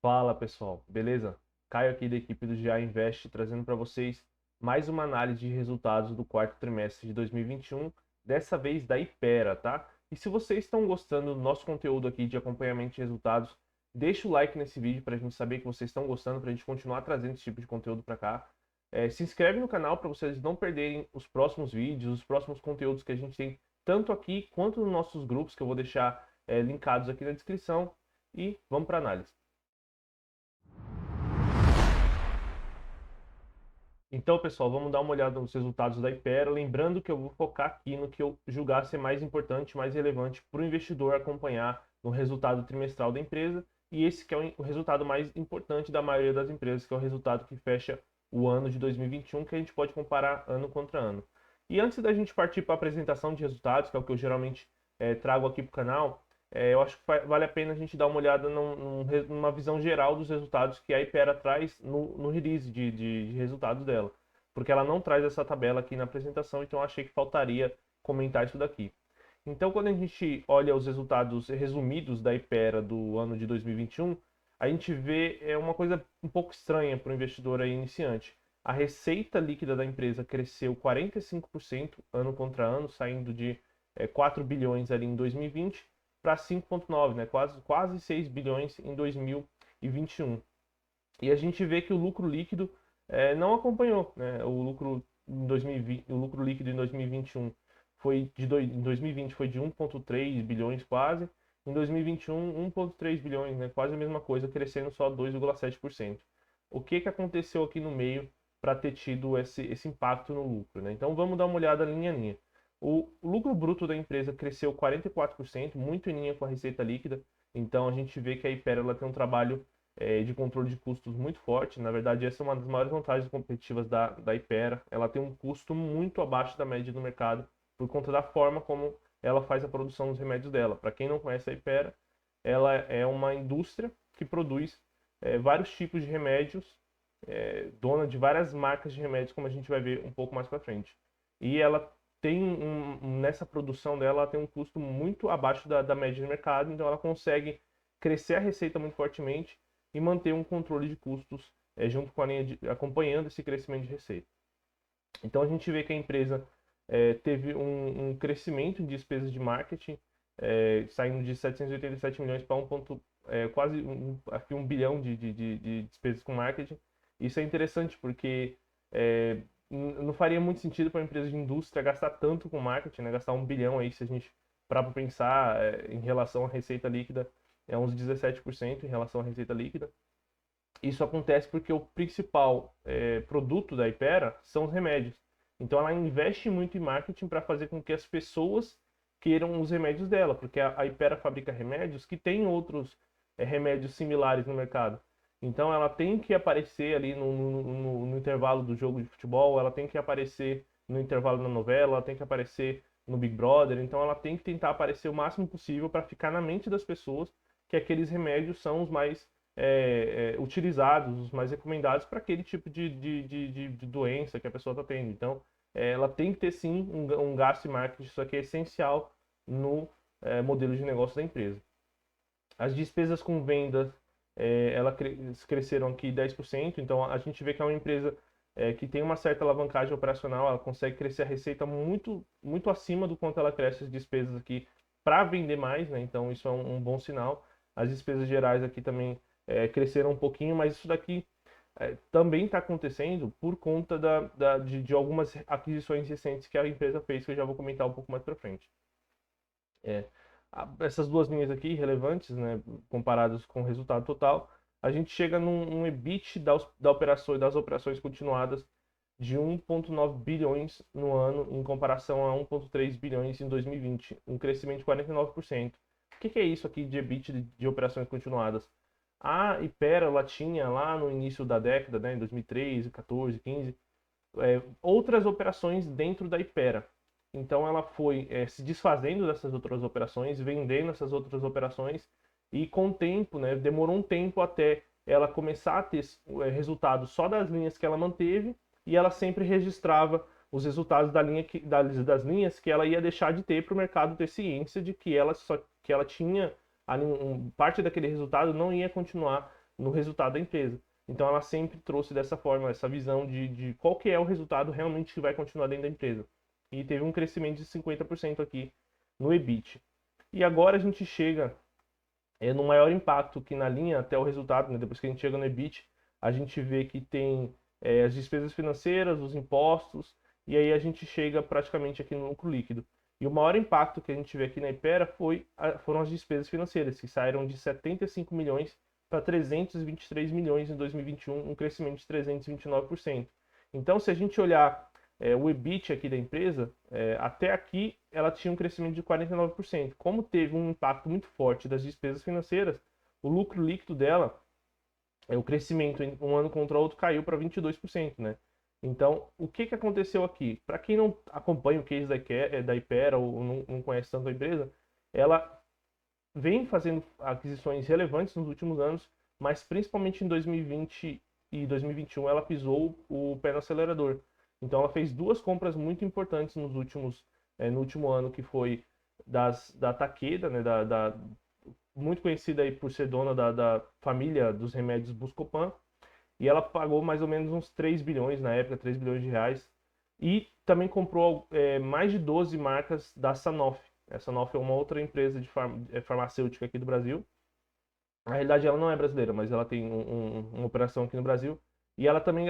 Fala pessoal, beleza? Caio aqui da equipe do GA Invest trazendo para vocês mais uma análise de resultados do quarto trimestre de 2021, dessa vez da Ipera, tá? E se vocês estão gostando do nosso conteúdo aqui de acompanhamento de resultados, deixa o like nesse vídeo para a gente saber que vocês estão gostando, para a gente continuar trazendo esse tipo de conteúdo para cá. Se inscreve no canal para vocês não perderem os próximos vídeos, os próximos conteúdos que a gente tem, tanto aqui quanto nos nossos grupos, que eu vou deixar linkados aqui na descrição. E vamos para a análise. Então, pessoal, vamos dar uma olhada nos resultados da Ipera, lembrando que eu vou focar aqui no que eu julgar ser mais importante, mais relevante para o investidor acompanhar no resultado trimestral da empresa, e esse que é o resultado mais importante da maioria das empresas, que é o resultado que fecha o ano de 2021, que a gente pode comparar ano contra ano. E antes da gente partir para a apresentação de resultados, que é o que eu geralmente trago aqui para o canal, eu acho que vale a pena a gente dar uma olhada numa visão geral dos resultados que a Ipera traz no release de resultados dela. Porque ela não traz essa tabela aqui na apresentação, então eu achei que faltaria comentar isso daqui. Então, quando a gente olha os resultados resumidos da Ipera do ano de 2021, a gente vê uma coisa um pouco estranha para o investidor aí iniciante. A receita líquida da empresa cresceu 45% ano contra ano, saindo de 4 bilhões ali em 2020 para 5,9, né? Quase 6 bilhões em 2021. E a gente vê que o lucro líquido não acompanhou, né? O lucro em 2020, o lucro líquido em 2021 em 2020 foi de 1,3 bilhões quase, em 2021 1,3 bilhões, né? Quase a mesma coisa, crescendo só 2,7%. O que que aconteceu aqui no meio para ter tido esse impacto no lucro, né? Então vamos dar uma olhada linha a linha. O lucro bruto da empresa cresceu 44%, muito em linha com a receita líquida. Então a gente vê que a Hypera ela tem um trabalho de controle de custos muito forte. Na verdade, essa é uma das maiores vantagens competitivas da Hypera. Ela tem um custo muito abaixo da média do mercado por conta da forma como ela faz a produção dos remédios dela. Para quem não conhece a Hypera, ela é uma indústria que produz vários tipos de remédios, dona de várias marcas de remédios, como a gente vai ver um pouco mais para frente. E ela tem nessa produção dela, ela tem um custo muito abaixo da média de mercado, então ela consegue crescer a receita muito fortemente e manter um controle de custos junto com a linha acompanhando esse crescimento de receita. Então a gente vê que a empresa teve um crescimento em despesas de marketing, saindo de 787 milhões para quase aqui 1 bilhão de despesas com marketing. Isso é interessante porque não faria muito sentido para uma empresa de indústria gastar tanto com marketing, né? Gastar 1 bilhão aí, se a gente parar para pensar em relação à receita líquida, é uns 17% em relação à receita líquida. Isso acontece porque o principal produto da Hypera são os remédios. Então ela investe muito em marketing para fazer com que as pessoas queiram os remédios dela, porque a Hypera fabrica remédios que tem outros remédios similares no mercado. Então ela tem que aparecer ali no intervalo do jogo de futebol, ela tem que aparecer no intervalo da novela, ela tem que aparecer no Big Brother, então ela tem que tentar aparecer o máximo possível para ficar na mente das pessoas que aqueles remédios são os mais utilizados, os mais recomendados para aquele tipo de doença que a pessoa está tendo. Então, ela tem que ter sim um gasto em marketing, isso aqui é essencial no modelo de negócio da empresa. As despesas com vendas, elas cresceram aqui 10%, então a gente vê que é uma empresa que tem uma certa alavancagem operacional, ela consegue crescer a receita muito, muito acima do quanto ela cresce as despesas aqui para vender mais, né? Então isso é um bom sinal. As despesas gerais aqui também cresceram um pouquinho, mas isso daqui também está acontecendo por conta de algumas aquisições recentes que a empresa fez, que eu já vou comentar um pouco mais para frente. É, essas duas linhas aqui relevantes, né, comparadas com o resultado total, a gente chega num EBIT das operações continuadas de 1,9 bilhões no ano, em comparação a 1,3 bilhões em 2020, um crescimento de 49%. O que é isso aqui de EBIT de operações continuadas? A Hypera, ela tinha lá no início da década, né, em 2013, 14, 15, outras operações dentro da Hypera. Então ela foi se desfazendo dessas outras operações, vendendo essas outras operações e com o tempo, né, demorou um tempo até ela começar a ter resultados só das linhas que ela manteve e ela sempre registrava os resultados das linhas que ela ia deixar de ter para o mercado ter ciência de que ela tinha parte daquele resultado não ia continuar no resultado da empresa. Então ela sempre trouxe dessa forma, essa visão de qual que é o resultado realmente que vai continuar dentro da empresa. E teve um crescimento de 50% aqui no EBIT. E agora a gente chega no maior impacto que na linha até o resultado, né? Depois que a gente chega no EBIT, a gente vê que tem as despesas financeiras, os impostos, e aí a gente chega praticamente aqui no lucro líquido. E o maior impacto que a gente vê aqui na Hypera foram as despesas financeiras, que saíram de 75 milhões para 323 milhões em 2021, um crescimento de 329%. Então, se a gente olhar o EBIT aqui da empresa, até aqui ela tinha um crescimento de 49%. Como teve um impacto muito forte das despesas financeiras, o lucro líquido dela, o crescimento em um ano contra o outro caiu para 22%, né? Então, o que que aconteceu aqui? Para quem não acompanha o case da Hypera ou não conhece tanto a empresa, ela vem fazendo aquisições relevantes nos últimos anos, mas principalmente em 2020 e 2021 ela pisou o pé no acelerador. Então ela fez duas compras muito importantes no último ano, que foi da Takeda, né, muito conhecida aí por ser dona da família dos remédios Buscopan, e ela pagou mais ou menos uns 3 bilhões na época, 3 bilhões de reais, e também comprou mais de 12 marcas da Sanofi. A Sanofi é uma outra empresa de farmacêutica aqui do Brasil. Na realidade, ela não é brasileira, mas ela tem uma operação aqui no Brasil. E ela também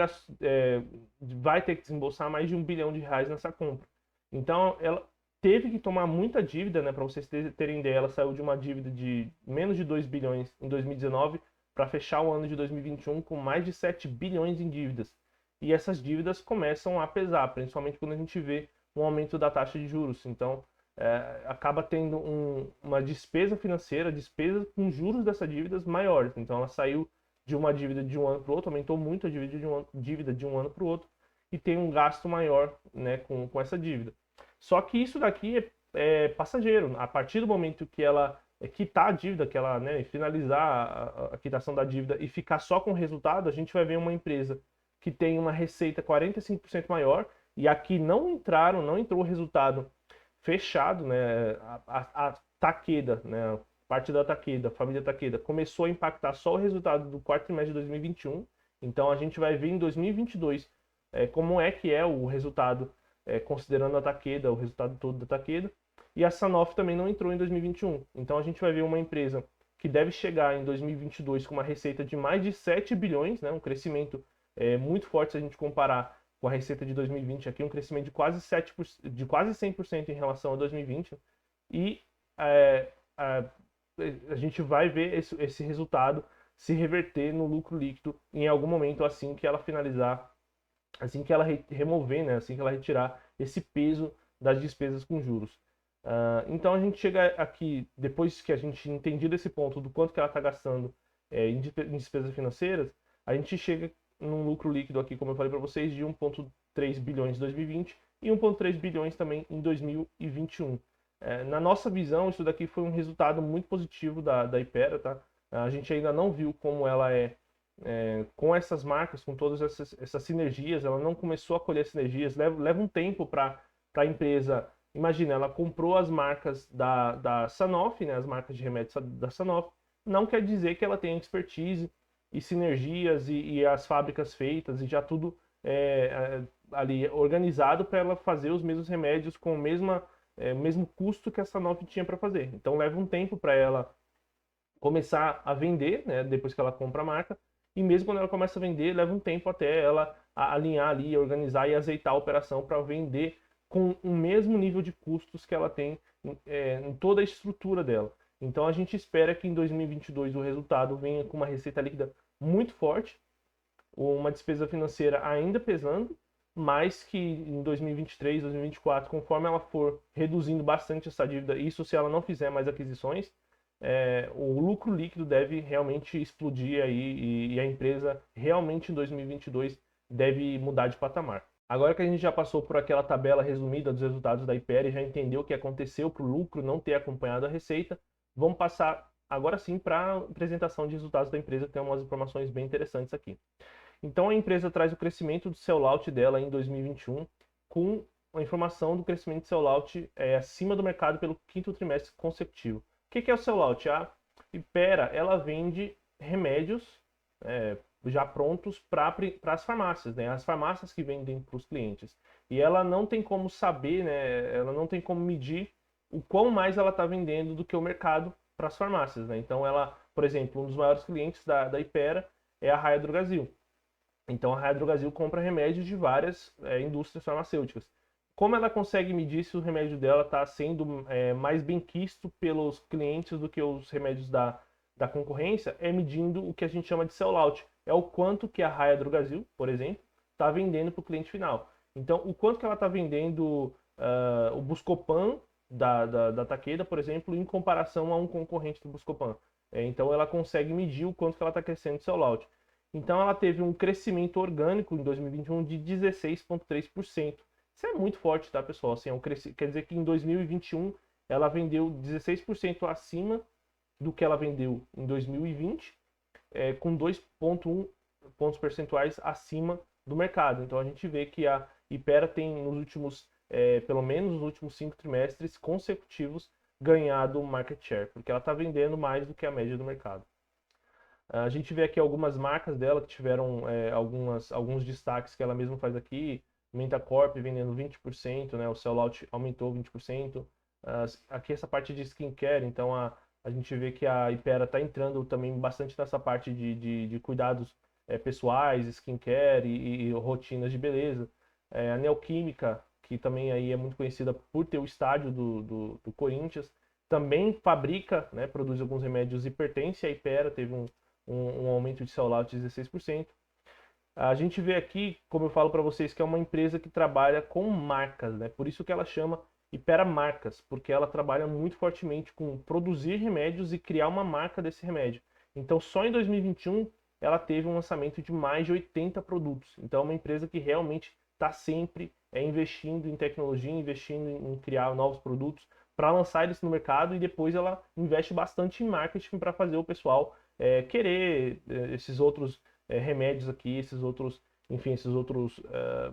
vai ter que desembolsar mais de 1 bilhão de reais nessa compra. Então, ela teve que tomar muita dívida, né? Para vocês terem ideia, ela saiu de uma dívida de menos de 2 bilhões em 2019 para fechar o ano de 2021 com mais de 7 bilhões em dívidas. E essas dívidas começam a pesar, principalmente quando a gente vê um aumento da taxa de juros. Então, acaba tendo uma despesa financeira, despesa com juros dessas dívidas maiores. Então ela saiu de uma dívida de um ano para o outro, aumentou muito a dívida de um ano para o outro e tem um gasto maior, né, com essa dívida. Só que isso daqui é passageiro. A partir do momento que ela quitar a dívida, que ela, né, finalizar a quitação da dívida e ficar só com o resultado, a gente vai ver uma empresa que tem uma receita 45% maior, e aqui não entrou o resultado fechado, né? A Takeda, né? Parte da Takeda, a família Takeda, começou a impactar só o resultado do quarto trimestre de 2021. Então a gente vai ver em 2022 como é que é o resultado, considerando a Takeda, o resultado todo da Takeda. E a Sanofi também não entrou em 2021. Então a gente vai ver uma empresa que deve chegar em 2022 com uma receita de mais de 7 bilhões, né? Um crescimento muito forte se a gente comparar com a receita de 2020 aqui, um crescimento de quase 100% em relação a 2020. E a gente vai ver esse resultado se reverter no lucro líquido em algum momento assim que ela finalizar, assim que ela remover, né, assim que ela retirar esse peso das despesas com juros. Então a gente chega aqui, depois que a gente entendido esse ponto do quanto que ela está gastando em despesas financeiras, a gente chega num lucro líquido aqui, como eu falei para vocês, de 1,3 bilhões em 2020 e 1,3 bilhões também em 2021. Na nossa visão, isso daqui foi um resultado muito positivo da Hypera, tá? A gente ainda não viu como ela com essas marcas, com todas essas sinergias, ela não começou a colher sinergias, leva um tempo para a empresa. Imagina, ela comprou as marcas da Sanofi, né, as marcas de remédios da Sanofi, não quer dizer que ela tenha expertise e sinergias e as fábricas feitas e já tudo ali organizado para ela fazer os mesmos remédios com o mesmo custo que a Sanofi tinha para fazer. Então leva um tempo para ela começar a vender, né, depois que ela compra a marca, e mesmo quando ela começa a vender, leva um tempo até ela alinhar ali, organizar e azeitar a operação para vender com o mesmo nível de custos que ela tem em toda a estrutura dela. Então a gente espera que em 2022 o resultado venha com uma receita líquida muito forte, uma despesa financeira ainda pesando, mas que em 2023, 2024, conforme ela for reduzindo bastante essa dívida, isso se ela não fizer mais aquisições, o lucro líquido deve realmente explodir aí e a empresa realmente em 2022 deve mudar de patamar. Agora que a gente já passou por aquela tabela resumida dos resultados da Hypera e já entendeu o que aconteceu para o lucro não ter acompanhado a receita, vamos passar agora sim para a apresentação de resultados da empresa, que tem umas informações bem interessantes aqui. Então a empresa traz o crescimento do sell-out dela em 2021 com a informação do crescimento do sell-out acima do mercado pelo quinto trimestre consecutivo. O que é o sell-out? A Hypera, ela vende remédios já prontos para as farmácias, né? As farmácias que vendem para os clientes. E ela não tem como saber, né? Ela não tem como medir o quão mais ela está vendendo do que o mercado para as farmácias, né? Então ela, por exemplo, um dos maiores clientes da Hypera é a Raia Drogasil. Então a Raia Drogasil compra remédios de várias indústrias farmacêuticas. Como ela consegue medir se o remédio dela está sendo mais bem quisto pelos clientes do que os remédios da concorrência? É medindo o que a gente chama de sell-out. É o quanto que a Raia Drogasil, por exemplo, está vendendo para o cliente final. Então, o quanto que ela está vendendo o Buscopan da Takeda, por exemplo, em comparação a um concorrente do Buscopan. Então, ela consegue medir o quanto que ela está crescendo de sell-out. Então, ela teve um crescimento orgânico em 2021 de 16,3%. Isso é muito forte, tá, pessoal? Assim, quer dizer que em 2021 ela vendeu 16% acima do que ela vendeu em 2020, com 2,1 pontos percentuais acima do mercado. Então, a gente vê que a Hypera tem, nos últimos, pelo menos nos últimos 5 trimestres consecutivos, ganhado market share, porque ela está vendendo mais do que a média do mercado. A gente vê aqui algumas marcas dela que tiveram alguns destaques que ela mesma faz aqui. Mentacorp vendendo 20%, né? O sellout aumentou 20%. Aqui essa parte de skincare, então a gente vê que a Hypera está entrando também bastante nessa parte de cuidados pessoais, skincare e rotinas de beleza. A Neoquímica, que também aí é muito conhecida por ter o estádio do Corinthians, também fabrica, né, produz alguns remédios e pertence à Hypera, teve um aumento de sellout de 16%. A gente vê aqui, como eu falo para vocês, que é uma empresa que trabalha com marcas, né? Por isso que ela chama Hypera Marcas, porque ela trabalha muito fortemente com produzir remédios e criar uma marca desse remédio. Então, só em 2021 ela teve um lançamento de mais de 80 produtos. Então, é uma empresa que realmente está sempre investindo em tecnologia, investindo em criar novos produtos para lançar eles no mercado e depois ela investe bastante em marketing para fazer o pessoal querer esses outros remédios aqui, esses outros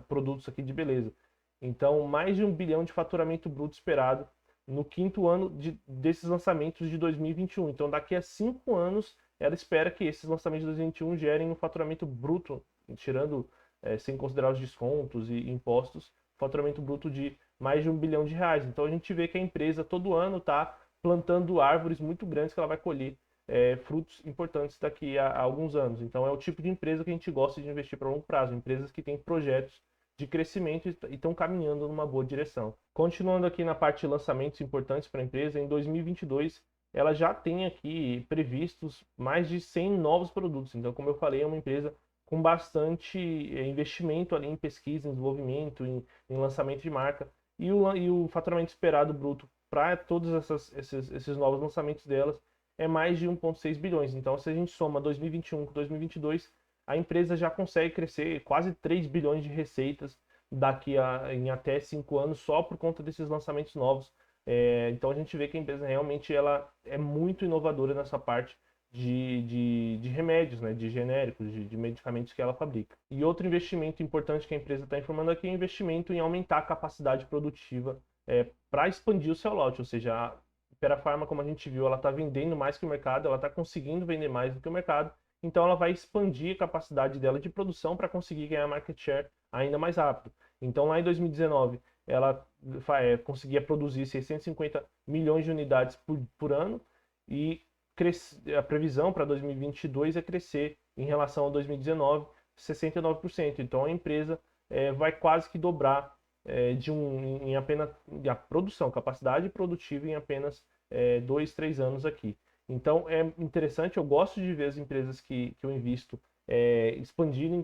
produtos aqui de beleza. Então, mais de 1 bilhão de faturamento bruto esperado no quinto ano desses lançamentos de 2021. Então, daqui a 5 anos, ela espera que esses lançamentos de 2021 gerem um faturamento bruto, tirando, sem considerar os descontos e impostos, faturamento bruto de mais de 1 bilhão de reais. Então, a gente vê que a empresa todo ano está plantando árvores muito grandes que ela vai colher frutos importantes daqui a alguns anos. Então é o tipo de empresa que a gente gosta de investir para longo prazo, empresas que têm projetos de crescimento e estão caminhando numa boa direção. Continuando aqui na parte de lançamentos importantes para a empresa, em 2022 ela já tem aqui previstos mais de 100 novos produtos. Então, como eu falei, é uma empresa com bastante investimento ali em pesquisa, em desenvolvimento, em lançamento de marca. E o faturamento esperado bruto para todos esses novos lançamentos delas é mais de 1,6 bilhões. Então, se a gente soma 2021 com 2022, a empresa já consegue crescer quase 3 bilhões de receitas em até 5 anos só por conta desses lançamentos novos. Então, a gente vê que a empresa realmente ela é muito inovadora nessa parte de remédios, né, de genéricos, de medicamentos que ela fabrica. E outro investimento importante que a empresa está informando aqui é o investimento em aumentar a capacidade produtiva para expandir o seu lote, ou seja, Pharma, como a gente viu, ela está vendendo mais que o mercado, ela está conseguindo vender mais do que o mercado, então ela vai expandir a capacidade dela de produção para conseguir ganhar market share ainda mais rápido. Então lá em 2019 ela conseguia produzir 650 milhões de unidades por ano e a previsão para 2022 é crescer em relação a 2019 69%. Então a empresa vai quase que dobrar em apenas a produção, capacidade produtiva em apenas 2, 3 anos aqui. Então é interessante, eu gosto de ver as empresas que eu invisto expandindo,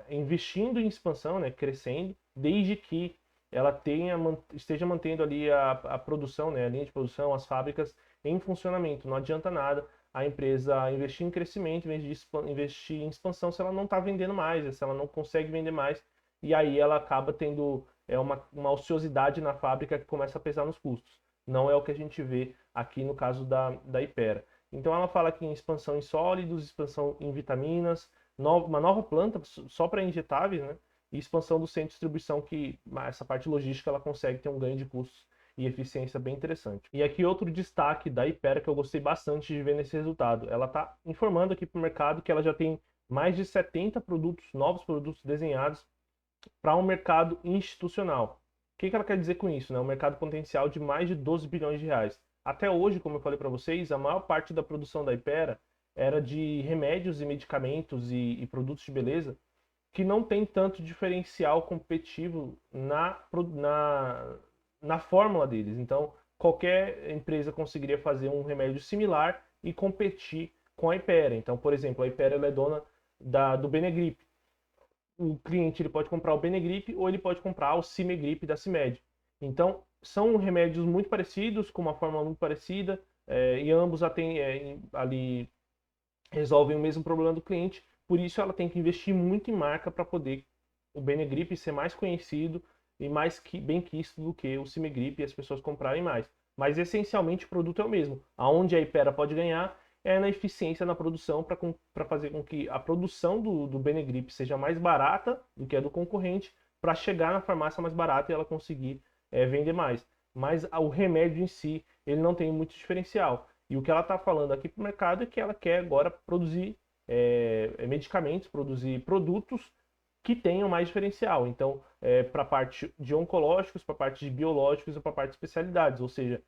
investindo em expansão, né, crescendo, desde que ela esteja mantendo ali a produção, né, a linha de produção, as fábricas em funcionamento. Não adianta nada a empresa investir em crescimento, em vez de investir em expansão, se ela não está vendendo mais, se ela não consegue vender mais, e aí ela acaba tendo uma ociosidade na fábrica que começa a pesar nos custos. Não é o que a gente vê aqui no caso da Hypera. Então ela fala aqui em expansão em sólidos, expansão em vitaminas, uma nova planta só para injetáveis, né? E expansão do centro de distribuição, que essa parte logística ela consegue ter um ganho de custos e eficiência bem interessante. E aqui outro destaque da Hypera que eu gostei bastante de ver nesse resultado. Ela está informando aqui para o mercado que ela já tem mais de 70 produtos, novos produtos desenhados para um mercado institucional. O que ela quer dizer com isso? Né? Um mercado potencial de mais de 12 bilhões de reais. Até hoje, como eu falei para vocês, a maior parte da produção da Hypera era de remédios e medicamentos e produtos de beleza que não tem tanto diferencial competitivo na fórmula deles. Então, qualquer empresa conseguiria fazer um remédio similar e competir com a Hypera. Então, por exemplo, a Hypera ela é dona do Benegrip. O cliente ele pode comprar o Benegrip ou ele pode comprar o Cimegrip da Cimed. Então, são remédios muito parecidos, com uma fórmula muito parecida, e ambos ali resolvem o mesmo problema do cliente. Por isso, ela tem que investir muito em marca para poder o Benegrip ser mais conhecido e mais bem quisto do que o Cimegrip e as pessoas comprarem mais. Mas, essencialmente, o produto é o mesmo. Aonde a Hypera pode ganhar é na eficiência na produção para fazer com que a produção do Benegrip seja mais barata do que a do concorrente para chegar na farmácia mais barata e ela conseguir vender mais. Mas o remédio em si, ele não tem muito diferencial. E o que ela está falando aqui para o mercado é que ela quer agora produzir medicamentos, produzir produtos que tenham mais diferencial. Então, para a parte de oncológicos, para a parte de biológicos e para a parte de especialidades, ou seja,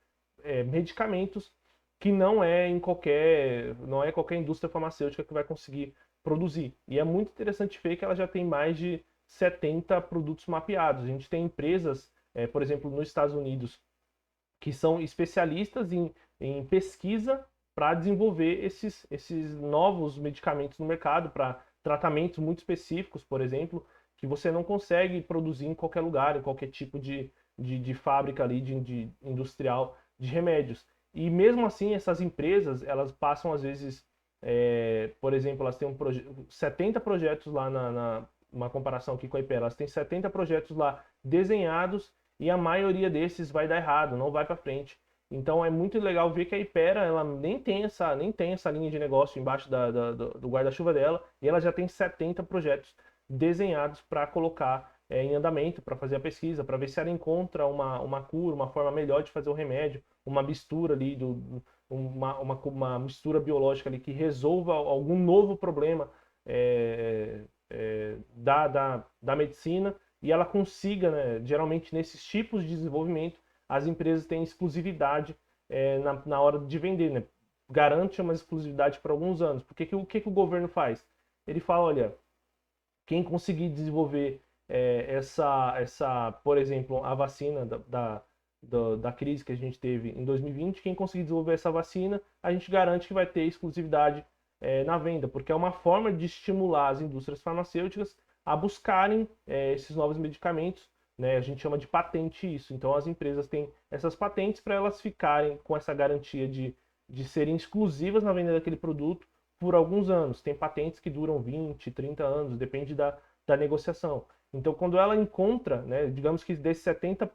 medicamentos que não é qualquer indústria farmacêutica que vai conseguir produzir. E é muito interessante ver que ela já tem mais de 70 produtos mapeados. A gente tem empresas, por exemplo, nos Estados Unidos, que são especialistas em pesquisa para desenvolver esses novos medicamentos no mercado, para tratamentos muito específicos, por exemplo, que você não consegue produzir em qualquer lugar, em qualquer tipo de fábrica ali, de industrial de remédios. E mesmo assim, essas empresas, elas passam às vezes, por exemplo, elas têm 70 projetos lá uma comparação aqui com a Hypera, elas têm 70 projetos lá desenhados e a maioria desses vai dar errado, não vai para frente. Então é muito legal ver que a Hypera, ela nem tem essa linha de negócio embaixo do guarda-chuva dela e ela já tem 70 projetos desenhados para colocar em andamento, para fazer a pesquisa, para ver se ela encontra uma cura, uma forma melhor de fazer o remédio, uma mistura ali, uma mistura biológica ali que resolva algum novo problema da medicina e ela consiga, né, geralmente nesses tipos de desenvolvimento, as empresas têm exclusividade na hora de vender, né? Garante uma exclusividade por alguns anos. Porque o que o governo faz? Ele fala, olha, quem conseguir desenvolver por exemplo, a vacina da crise que a gente teve em 2020, quem conseguir desenvolver essa vacina, a gente garante que vai ter exclusividade na venda, porque é uma forma de estimular as indústrias farmacêuticas a buscarem esses novos medicamentos, né? A gente chama de patente isso. Então as empresas têm essas patentes para elas ficarem com essa garantia de serem exclusivas na venda daquele produto por alguns anos. Tem patentes que duram 20, 30 anos, depende da negociação. Então, quando ela encontra, né, digamos que desses 70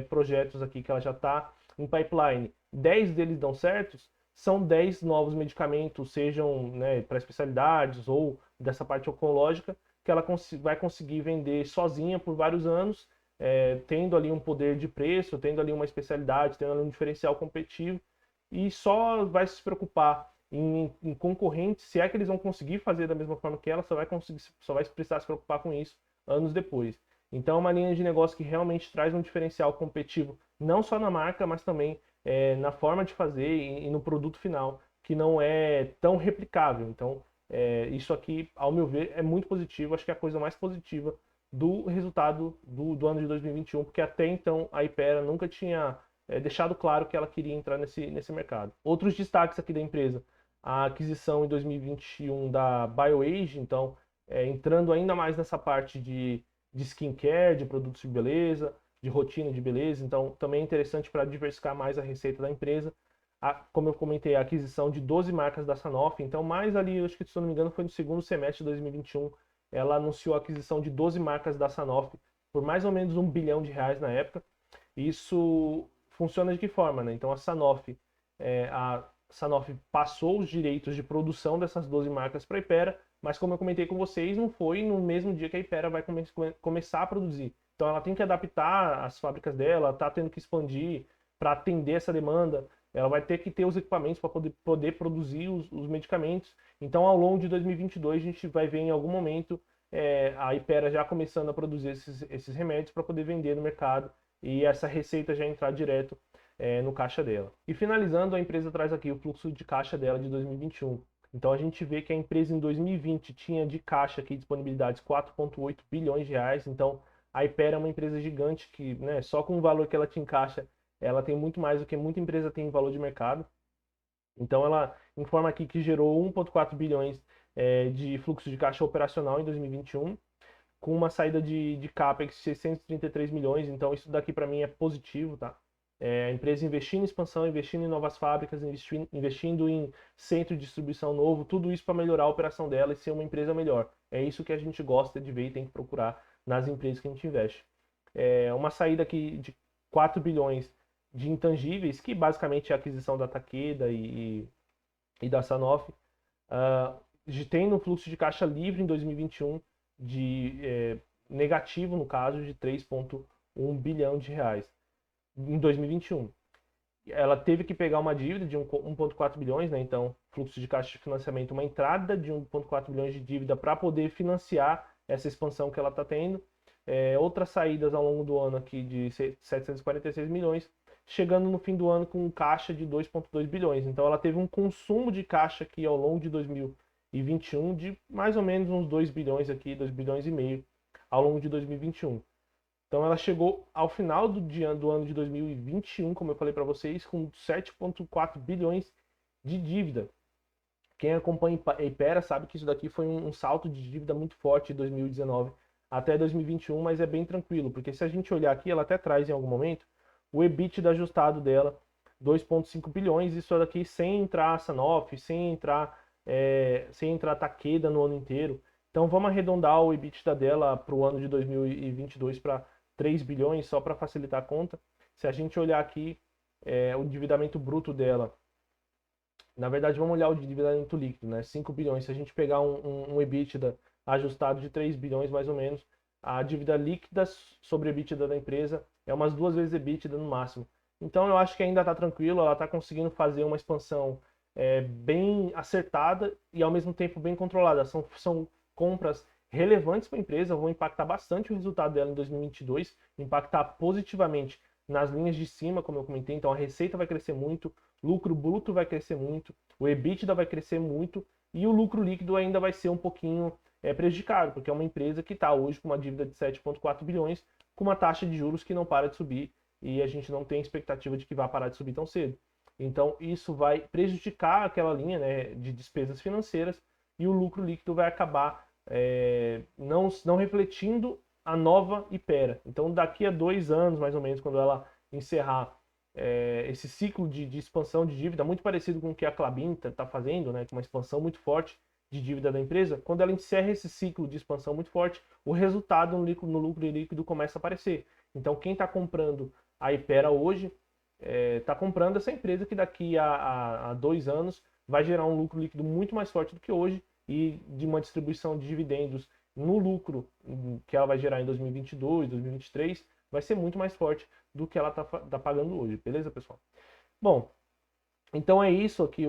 projetos aqui que ela já está em pipeline, 10 deles dão certos, são 10 novos medicamentos, sejam, né, para especialidades ou dessa parte oncológica, que ela vai conseguir vender sozinha por vários anos, tendo ali um poder de preço, tendo ali uma especialidade, tendo ali um diferencial competitivo, e só vai se preocupar em concorrentes, se é que eles vão conseguir fazer da mesma forma que ela, só vai precisar se preocupar com isso anos depois. Então é uma linha de negócio que realmente traz um diferencial competitivo, não só na marca, mas também na forma de fazer e no produto final, que não é tão replicável. Então isso aqui, ao meu ver, é muito positivo, acho que é a coisa mais positiva do resultado do ano de 2021, porque até então a Hypera nunca tinha deixado claro que ela queria entrar nesse mercado. Outros destaques aqui da empresa: a aquisição em 2021 da BioAge, então entrando ainda mais nessa parte de skincare, de produtos de beleza, de rotina de beleza, então também é interessante para diversificar mais a receita da empresa. Como eu comentei, a aquisição de 12 marcas da Sanofi, então mais ali, eu acho que se eu não me engano foi no segundo semestre de 2021, ela anunciou a aquisição de 12 marcas da Sanofi por mais ou menos R$ 1 bilhão na época. Isso funciona de que forma, né? Então a Sanofi passou os direitos de produção dessas 12 marcas para a Hypera, mas como eu comentei com vocês, não foi no mesmo dia que a Hypera vai começar a produzir. Então ela tem que adaptar as fábricas dela, está tendo que expandir para atender essa demanda. Ela vai ter que ter os equipamentos para poder produzir os medicamentos. Então, ao longo de 2022, a gente vai ver em algum momento a Hypera já começando a produzir esses remédios para poder vender no mercado e essa receita já entrar direto no caixa dela. E finalizando, a empresa traz aqui o fluxo de caixa dela de 2021. Então a gente vê que a empresa em 2020 tinha de caixa aqui disponibilidades 4,8 bilhões de reais. Então a Hypera é uma empresa gigante que, né, só com o valor que ela te encaixa, ela tem muito mais do que muita empresa tem em valor de mercado. Então ela informa aqui que gerou 1,4 bilhões de fluxo de caixa operacional em 2021, com uma saída de CAPEX de 633 milhões. Então isso daqui para mim é positivo, tá? A empresa investindo em expansão, investindo em novas fábricas, investindo em centro de distribuição novo, tudo isso para melhorar a operação dela e ser uma empresa melhor. É isso que a gente gosta de ver e tem que procurar nas empresas que a gente investe. Uma saída aqui de 4 bilhões de intangíveis, que basicamente é a aquisição da Takeda e da Sanofi, tem um fluxo de caixa livre em 2021 de negativo, no caso, de 3,1 bilhão de reais em 2021. Ela teve que pegar uma dívida de 1,4 bilhões, né? Então, fluxo de caixa de financiamento, uma entrada de 1,4 bilhões de dívida para poder financiar essa expansão que ela está tendo. Outras saídas ao longo do ano aqui de 746 milhões, chegando no fim do ano com um caixa de 2,2 bilhões. Então ela teve um consumo de caixa aqui ao longo de 2021 de mais ou menos uns 2 bilhões aqui, 2 bilhões e meio ao longo de 2021. Então ela chegou ao final do ano de 2021, como eu falei para vocês, com 7,4 bilhões de dívida. Quem acompanha a Hypera sabe que isso daqui foi um salto de dívida muito forte de 2019 até 2021, mas é bem tranquilo, porque se a gente olhar aqui, ela até traz em algum momento o EBITDA ajustado dela, 2,5 bilhões, isso daqui sem entrar a Sanofi, sem entrar Takeda no ano inteiro. Então vamos arredondar o EBITDA dela para o ano de 2022 para 3 bilhões, só para facilitar a conta. Se a gente olhar aqui o endividamento bruto dela, na verdade vamos olhar o endividamento líquido, né? 5 bilhões. Se a gente pegar um EBITDA ajustado de 3 bilhões mais ou menos, a dívida líquida sobre a EBITDA da empresa é umas 2 vezes EBITDA no máximo. Então eu acho que ainda está tranquilo, ela está conseguindo fazer uma expansão bem acertada e ao mesmo tempo bem controlada. São compras relevantes para a empresa, vão impactar bastante o resultado dela em 2022, impactar positivamente nas linhas de cima, como eu comentei. Então a receita vai crescer muito, lucro bruto vai crescer muito, o EBITDA vai crescer muito e o lucro líquido ainda vai ser um pouquinho prejudicado, porque é uma empresa que está hoje com uma dívida de 7,4 bilhões, com uma taxa de juros que não para de subir e a gente não tem expectativa de que vá parar de subir tão cedo. Então isso vai prejudicar aquela linha, né, de despesas financeiras e o lucro líquido vai acabar não refletindo a nova Hypera. Então daqui a 2 anos, mais ou menos, quando ela encerrar esse ciclo de expansão de dívida, muito parecido com o que a Klabin está fazendo, né, com uma expansão muito forte de dívida da empresa, quando ela encerra esse ciclo de expansão muito forte, o resultado no lucro líquido começa a aparecer. Então quem está comprando a Hypera hoje está comprando essa empresa que daqui a 2 anos vai gerar um lucro líquido muito mais forte do que hoje e de uma distribuição de dividendos no lucro que ela vai gerar em 2022, 2023, vai ser muito mais forte do que ela está pagando hoje, beleza, pessoal? Bom, então é isso aqui,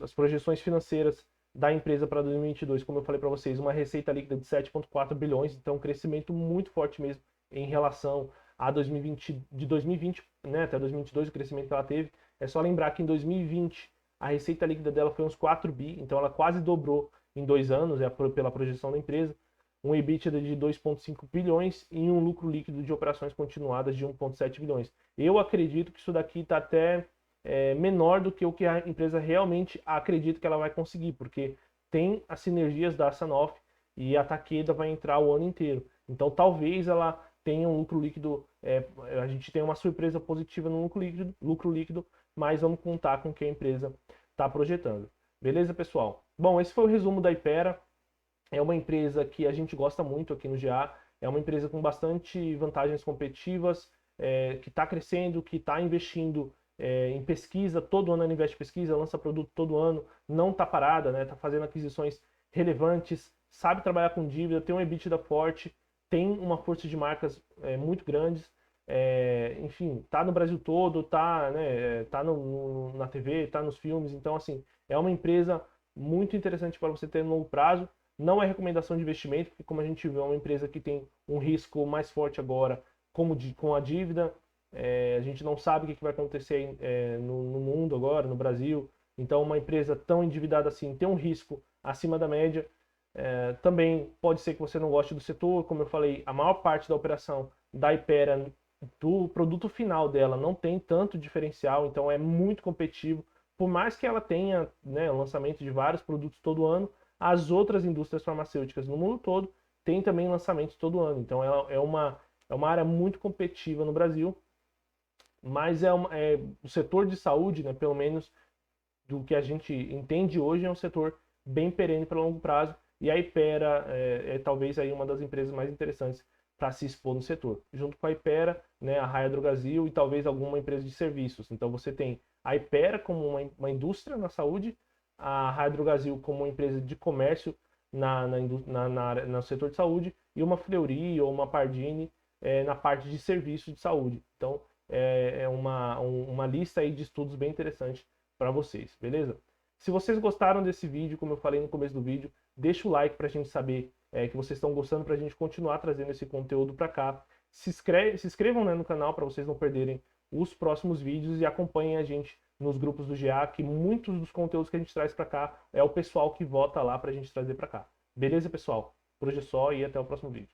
as projeções financeiras da empresa para 2022, como eu falei para vocês, uma receita líquida de 7,4 bilhões, então um crescimento muito forte mesmo em relação a 2020, de 2020, né, até 2022, o crescimento que ela teve. É só lembrar que em 2020 a receita líquida dela foi uns 4 bi, então ela quase dobrou em 2 anos, pela projeção da empresa. Um EBITDA de 2,5 bilhões e um lucro líquido de operações continuadas de 1,7 bilhões. Eu acredito que isso daqui está até menor do que o que a empresa realmente acredita que ela vai conseguir, porque tem as sinergias da Sanofi e a Takeda vai entrar o ano inteiro. Então talvez ela tenha um lucro líquido, a gente tem uma surpresa positiva no lucro líquido, mas vamos contar com o que a empresa está projetando. Beleza, pessoal? Bom, esse foi o resumo da Hypera. É uma empresa que a gente gosta muito aqui no GA, é uma empresa com bastante vantagens competitivas, que está crescendo, que está investindo em pesquisa, todo ano ela investe em pesquisa, lança produto todo ano, não está parada, né? Está fazendo aquisições relevantes, sabe trabalhar com dívida, tem um EBITDA forte, tem uma força de marcas muito grandes, enfim, tá no Brasil todo, tá, né, tá na TV, tá nos filmes, então assim, é uma empresa muito interessante para você ter no longo prazo. Não é recomendação de investimento, porque como a gente vê, é uma empresa que tem um risco mais forte agora, com a dívida. A gente não sabe o que vai acontecer no mundo agora, no Brasil. Então, uma empresa tão endividada assim tem um risco acima da média. Também pode ser que você não goste do setor, como eu falei, a maior parte da operação da Hypera, do produto final dela, não tem tanto diferencial, então é muito competitivo. Por mais que ela tenha, né, o lançamento de vários produtos todo ano, as outras indústrias farmacêuticas no mundo todo têm também lançamentos todo ano. Então ela é uma área muito competitiva no Brasil, mas o setor de saúde, né, pelo menos do que a gente entende hoje, é um setor bem perene para longo prazo, e a Hypera é talvez aí uma das empresas mais interessantes para se expor no setor. Junto com a Hypera, né, a Raia Drogasil e talvez alguma empresa de serviços. Então você tem a Hypera como uma indústria na saúde, a Raia Drogasil como uma empresa de comércio no setor de saúde, e uma Fleury ou uma Pardini na parte de serviços de saúde. Então é uma lista aí de estudos bem interessante para vocês, beleza? Se vocês gostaram desse vídeo, como eu falei no começo do vídeo, deixa o like para a gente saber que vocês estão gostando, para a gente continuar trazendo esse conteúdo para cá. Se inscrevam, né, no canal para vocês não perderem os próximos vídeos, e acompanhem a gente nos grupos do GA, que muitos dos conteúdos que a gente traz para cá é o pessoal que vota lá para a gente trazer para cá. Beleza, pessoal? Por hoje é só e até o próximo vídeo.